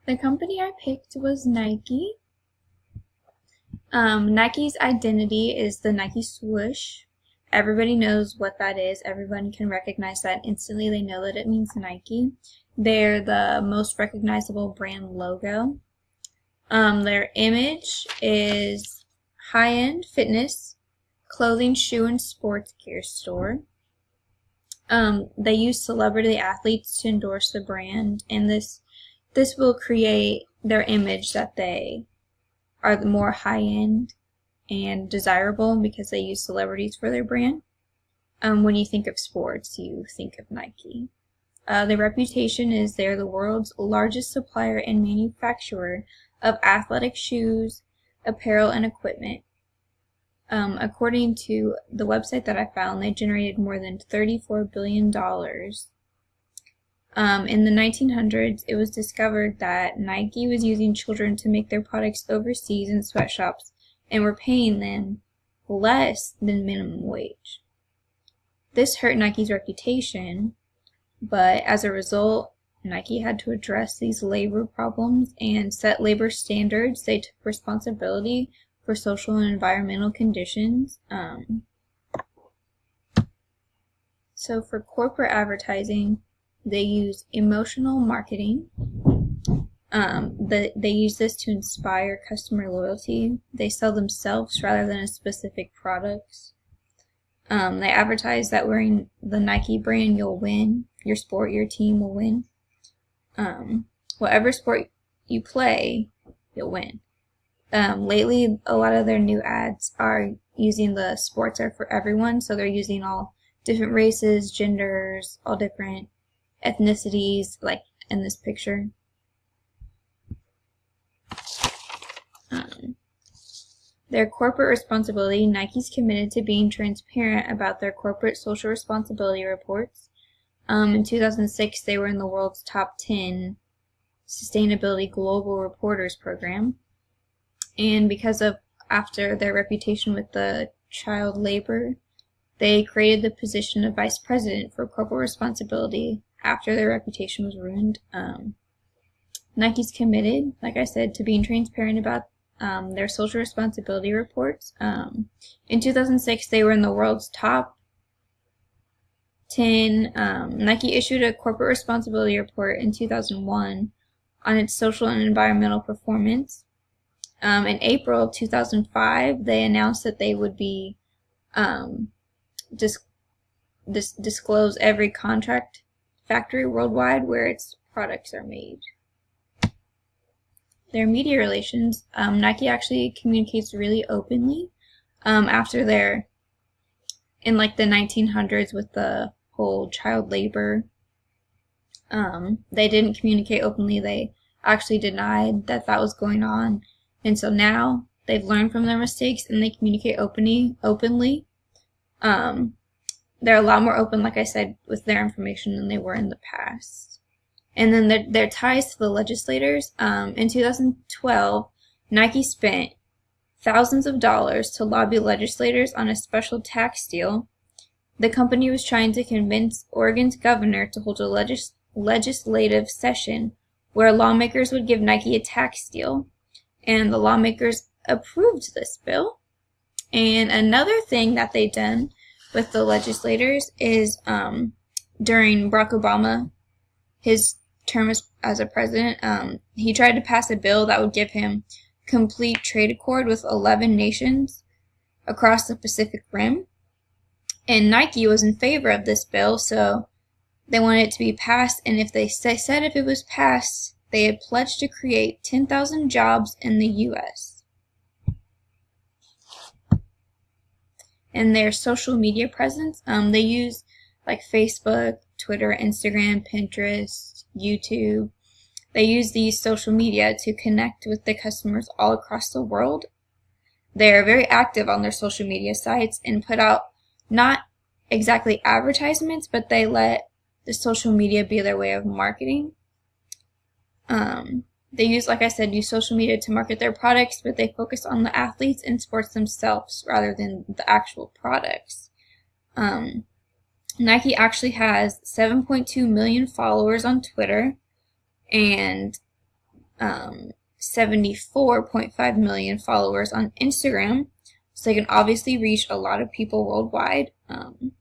The company I picked was Nike. Nike's identity is the Nike swoosh. Everybody knows what that is. Everyone can recognize that instantly. They know that it means Nike. They're the most recognizable brand logo. Their image is high-end fitness, clothing, shoe, and sports gear store. They use celebrity athletes to endorse the brand, and this will create their image that they are the more high-end and desirable because they use celebrities for their brand. When you think of sports, you think of Nike. Their reputation is they're the world's largest supplier and manufacturer of athletic shoes, apparel, and equipment. According to the website that I found, they generated more than $34 billion. In the 1900s, it was discovered that Nike was using children to make their products overseas in sweatshops and were paying them less than minimum wage. This hurt Nike's reputation, but as a result, Nike had to address these labor problems and set labor standards. They took responsibility for social and environmental conditions. So for corporate advertising, they use emotional marketing. They use this to inspire customer loyalty. They sell themselves rather than a specific products. They advertise that wearing the Nike brand, you'll win. Your sport, your team will win. Whatever sport you play, you'll win. Lately, a lot of their new ads are using the sports are for everyone, so they're using all different races, genders, all different ethnicities, like in this picture. Their corporate responsibility, Nike's committed to being transparent about their corporate social responsibility reports. In 2006, they were in the world's top 10 Sustainability Global Reporters program. And because of, after their reputation with the child labor, they created the position of vice president for corporate responsibility after their reputation was ruined. Nike's committed, like I said, to being transparent about their social responsibility reports. In 2006, they were in the world's top 10. Nike issued a corporate responsibility report in 2001 on its social and environmental performance. In April of 2005, they announced that they would be disclose every contract factory worldwide where its products are made. Their media relations, Nike actually communicates really openly. After their, in like the 1900s with the whole child labor, they didn't communicate openly. They actually denied that that was going on. And so now they've learned from their mistakes and they communicate openly. They're a lot more open, like I said, with their information than they were in the past. And then their ties to the legislators. In 2012, Nike spent thousands of dollars to lobby legislators on a special tax deal. The company was trying to convince Oregon's governor to hold a legislative session where lawmakers would give Nike a tax deal. And the lawmakers approved this bill. And another thing that they've done with the legislators is during Barack Obama, his term as a president, he tried to pass a bill that would give him complete trade accord with 11 nations across the Pacific Rim. And Nike was in favor of this bill, so they wanted it to be passed. And if they said if it was passed, they had pledged to create 10,000 jobs in the U.S. And their social media presence, they use like Facebook, Twitter, Instagram, Pinterest, YouTube. They use these social media to connect with the customers all across the world. They're very active on their social media sites and put out not exactly advertisements, but they let the social media be their way of marketing. They use, like I said, use social media to market their products, but they focus on the athletes and sports themselves rather than the actual products. Nike actually has 7.2 million followers on Twitter, and 74.5 million followers on Instagram, so they can obviously reach a lot of people worldwide. And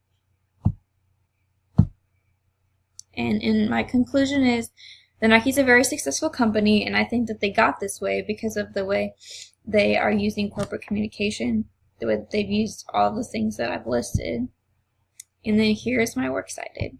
in my conclusion is that Nike's a very successful company, and I think that they got this way because of the way they are using corporate communication, the way that they've used all the things that I've listed. And then here's my works cited.